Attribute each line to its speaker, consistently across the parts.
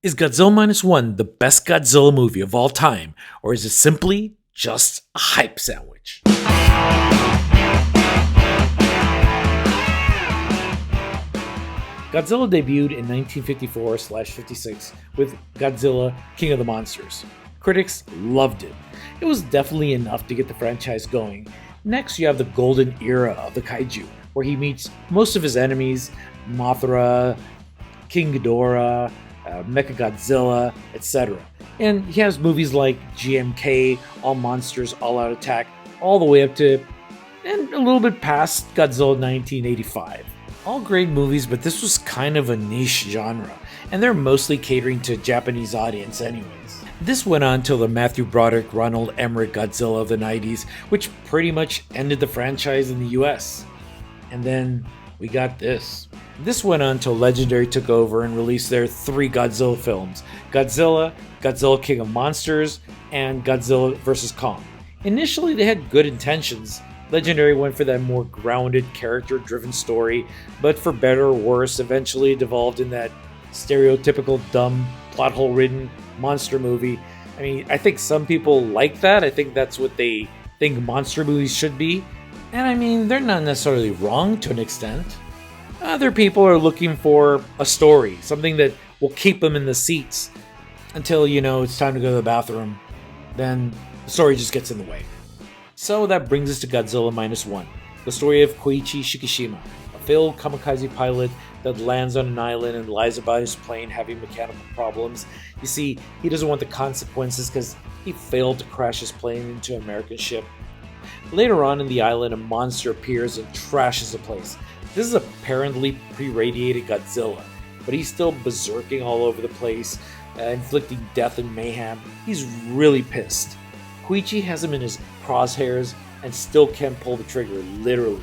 Speaker 1: Is Godzilla Minus One the best Godzilla movie of all time, or is it simply just a hype sandwich? Godzilla debuted in 1954/56 with Godzilla King of the Monsters. Critics loved it. It was definitely enough to get the franchise going. Next, you have the golden era of the kaiju, where he meets most of his enemies, Mothra, King Ghidorah, Mechagodzilla, etc. And he has movies like GMK, All Monsters, All Out Attack, all the way up to, and a little bit past Godzilla 1985. All great movies, but this was kind of a niche genre, and they're mostly catering to a Japanese audience anyways. This went on till the Matthew Broderick, Ronald Emmerich Godzilla of the 90s, which pretty much ended the franchise in the US. And then we got this. This went on till Legendary took over and released their 3 Godzilla films: Godzilla, Godzilla King of Monsters, and Godzilla vs. Kong. Initially, they had good intentions. Legendary went for that more grounded, character-driven story, but for better or worse, eventually it devolved in that stereotypical, dumb, plot-hole-ridden monster movie. I mean, I think some people like that. I think that's what they think monster movies should be. And I mean, they're not necessarily wrong to an extent. Other people are looking for a story, something that will keep them in the seats until, it's time to go to the bathroom. Then the story just gets in the way. So that brings us to Godzilla Minus One, the story of Koichi Shikishima, a failed kamikaze pilot that lands on an island and lies about his plane having mechanical problems. You see, he doesn't want the consequences because he failed to crash his plane into an American ship. Later on in the island, a monster appears and trashes the place. This is apparently pre-radiated Godzilla, but he's still berserking all over the place, inflicting death and mayhem. He's really pissed. Koichi has him in his crosshairs and still can't pull the trigger, literally.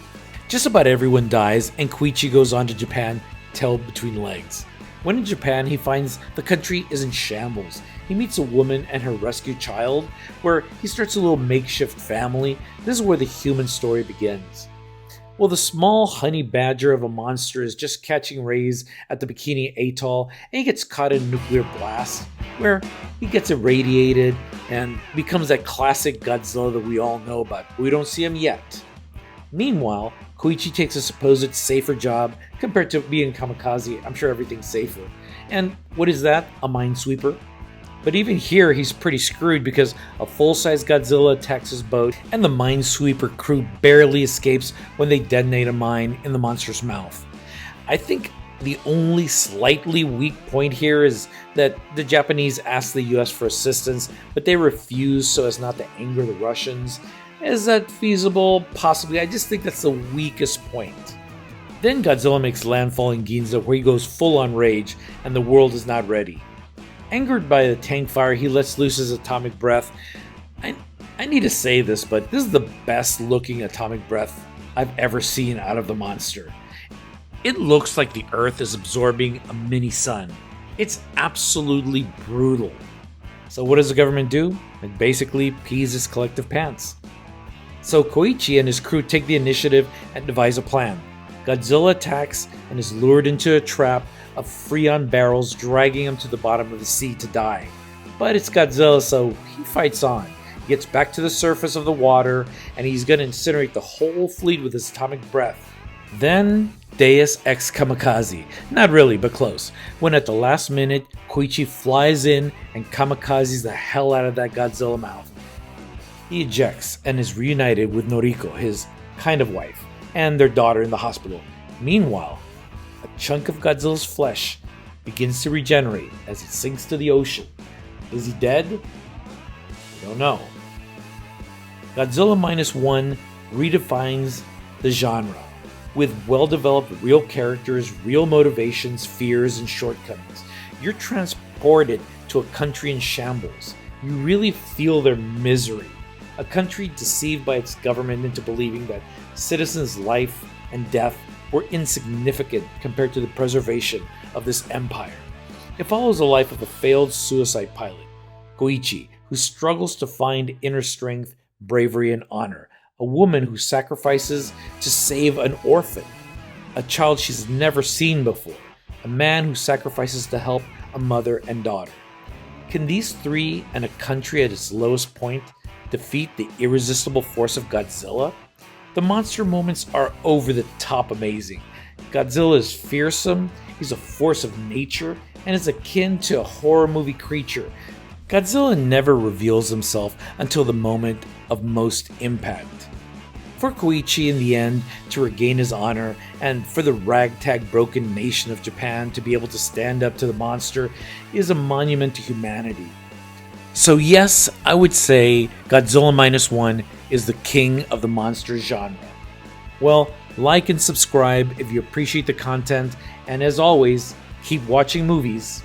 Speaker 1: Just about everyone dies, and Koichi goes on to Japan, tail between legs. When in Japan, he finds the country is in shambles. He meets a woman and her rescued child, where he starts a little makeshift family. This is where the human story begins. Well, the small honey badger of a monster is just catching rays at the Bikini Atoll, and he gets caught in a nuclear blast, where he gets irradiated and becomes that classic Godzilla that we all know about, but we don't see him yet. Meanwhile, Koichi takes a supposed safer job compared to being kamikaze. I'm sure everything's safer. And what is that? A minesweeper? But even here, he's pretty screwed because a full-size Godzilla attacks his boat, and the minesweeper crew barely escapes when they detonate a mine in the monster's mouth. I think the only slightly weak point here is that the Japanese asked the US for assistance, but they refused so as not to anger the Russians. Is that feasible? Possibly. I just think that's the weakest point. Then Godzilla makes landfall in Ginza, where he goes full on rage, and the world is not ready. Angered by the tank fire, he lets loose his atomic breath. I need to say this, but this is the best looking atomic breath I've ever seen out of the monster. It looks like the Earth is absorbing a mini sun. It's absolutely brutal. So what does the government do? It basically pees its collective pants. So Koichi and his crew take the initiative and devise a plan. Godzilla attacks and is lured into a trap of Freon barrels, dragging him to the bottom of the sea to die. But it's Godzilla, so he fights on. He gets back to the surface of the water, and he's going to incinerate the whole fleet with his atomic breath. Then, Deus Ex Kamikaze. Not really, but close. When at the last minute, Koichi flies in and kamikazes the hell out of that Godzilla mouth. He ejects and is reunited with Noriko, his kind of wife, and their daughter in the hospital. Meanwhile, a chunk of Godzilla's flesh begins to regenerate as it sinks to the ocean. Is he dead? We don't know. Godzilla Minus One redefines the genre with well-developed real characters, real motivations, fears, and shortcomings. You're transported to a country in shambles. You really feel their misery. A country deceived by its government into believing that citizens' life and death were insignificant compared to the preservation of this empire. It follows the life of a failed suicide pilot, Koichi, who struggles to find inner strength, bravery, and honor. A woman who sacrifices to save an orphan, a child she's never seen before. A man who sacrifices to help a mother, and daughter. Can these three and a country at its lowest point defeat the irresistible force of Godzilla? The monster moments are over the top amazing. Godzilla is fearsome, he's a force of nature, and is akin to a horror movie creature. Godzilla never reveals himself until the moment of most impact. For Koichi in the end to regain his honor, and for the ragtag broken nation of Japan to be able to stand up to the monster, is a monument to humanity. So yes, I would say Godzilla Minus One is the king of the monster genre. Well, like and subscribe if you appreciate the content, and as always, keep watching movies